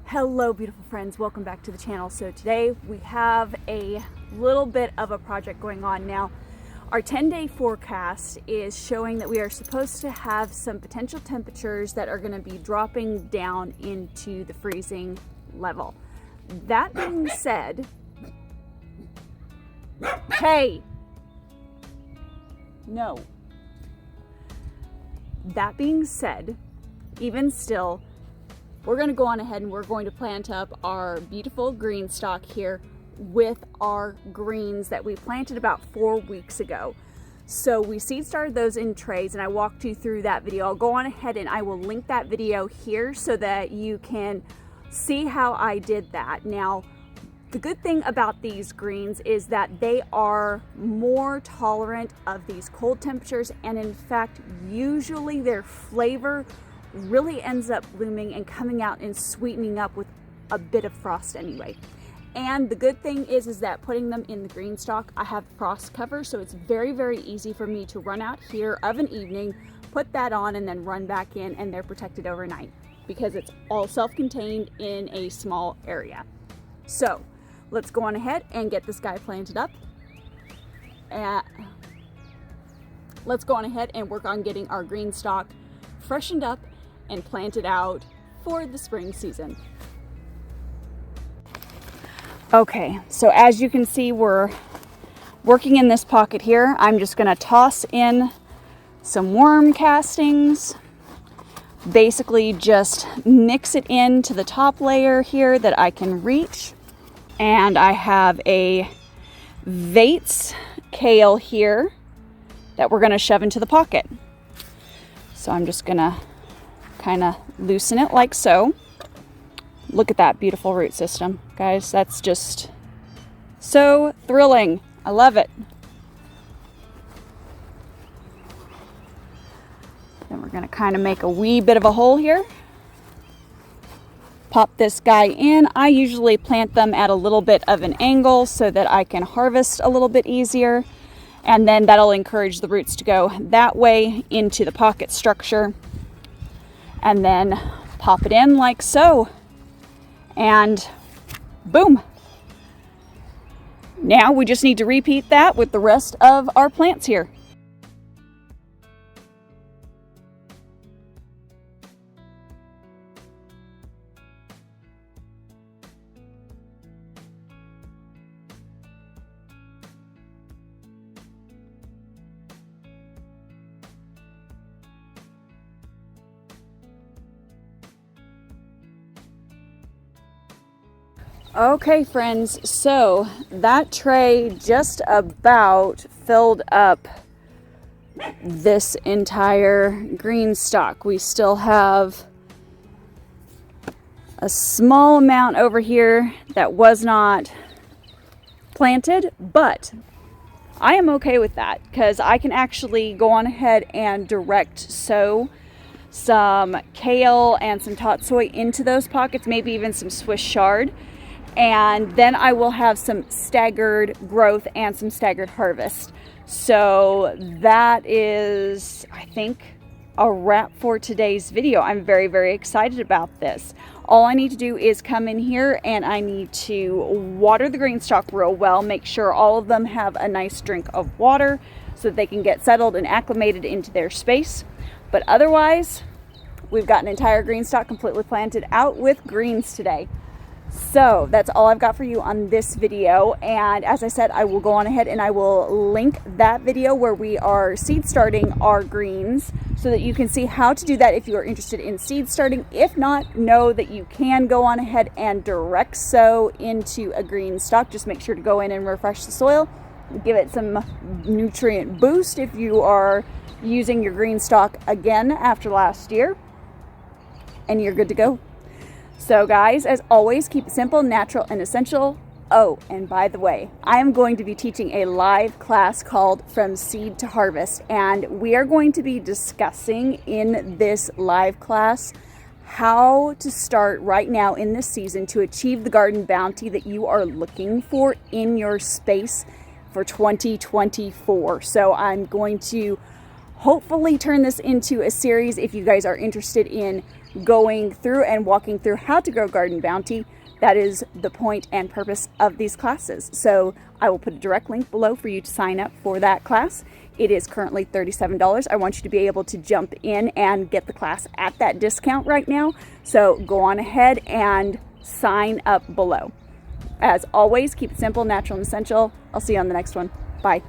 Hello beautiful friends, welcome back to the channel. So today we have a little bit of a project going on. Now our 10-day forecast is showing that we are supposed to have some potential temperatures that are going to be dropping down into the freezing level. That being said, hey, no. That being said, even still, we're going to go on ahead and we're going to plant up our beautiful Greenstalk here with our greens that we planted about 4 weeks ago. So we seed started those in trays and I walked you through that video. I'll go on ahead and I will link that video here so that you can see how I did that. Now, the good thing about these greens is that they are more tolerant of these cold temperatures, and in fact, usually their flavor really ends up blooming and coming out and sweetening up with a bit of frost anyway. And the good thing is that putting them in the Greenstalk, I have frost cover, so it's very easy for me to run out here of an evening, put that on, and then run back in, and they're protected overnight because it's all self-contained in a small area. So let's go on ahead and get this guy planted up. Let's go on ahead and work on getting our Greenstalk freshened up and planted out for the spring season. Okay, so as you can see, we're working in this pocket here. I'm just going to toss in some worm castings, basically just mix it into the top layer here that I can reach. And I have a Vates kale here that we're going to shove into the pocket. So I'm just going to kind of loosen it like so. Look at that beautiful root system, guys. That's just so thrilling. I love it. Then we're going to kind of make a wee bit of a hole here. Pop this guy in. I usually plant them at a little bit of an angle so that I can harvest a little bit easier. And then that'll encourage the roots to go that way into the pocket structure. And then pop it in like so. And boom. Now we just need to repeat that with the rest of our plants here. Okay friends, so that tray just about filled up this entire Greenstalk. We still have a small amount over here that was not planted, but I am okay with that because I can actually go on ahead and direct sow some kale and some tatsoi into those pockets, maybe even some Swiss chard. And then I will have some staggered growth and some staggered harvest. So that is, I think, a wrap for today's video. I'm very excited about this. All I need to do is come in here and I need to water the Greenstalk real well, make sure all of them have a nice drink of water so that they can get settled and acclimated into their space. But otherwise, we've got an entire Greenstalk completely planted out with greens today. So that's all I've got for you on this video, and as I said, I will go on ahead and I will link that video where we are seed starting our greens so that you can see how to do that if you are interested in seed starting. If not, know that you can go on ahead and direct sow into a Greenstalk. Just make sure to go in and refresh the soil, give it some nutrient boost if you are using your Greenstalk again after last year, and you're good to go. So guys, as always, keep it simple, natural, and essential. Oh, and by the way, I am going to be teaching a live class called From Seed to Harvest, and we are going to be discussing in this live class how to start right now in this season to achieve the garden bounty that you are looking for in your space for 2024. So I'm going to hopefully turn this into a series if you guys are interested in going through and walking through how to grow Garden Bounty. That is the point and purpose of these classes. So I will put a direct link below for you to sign up for that class. It is currently $37. I want you to be able to jump in and get the class at that discount right now. So go on ahead and sign up below. As always, keep it simple, natural, and essential. I'll see you on the next one. Bye.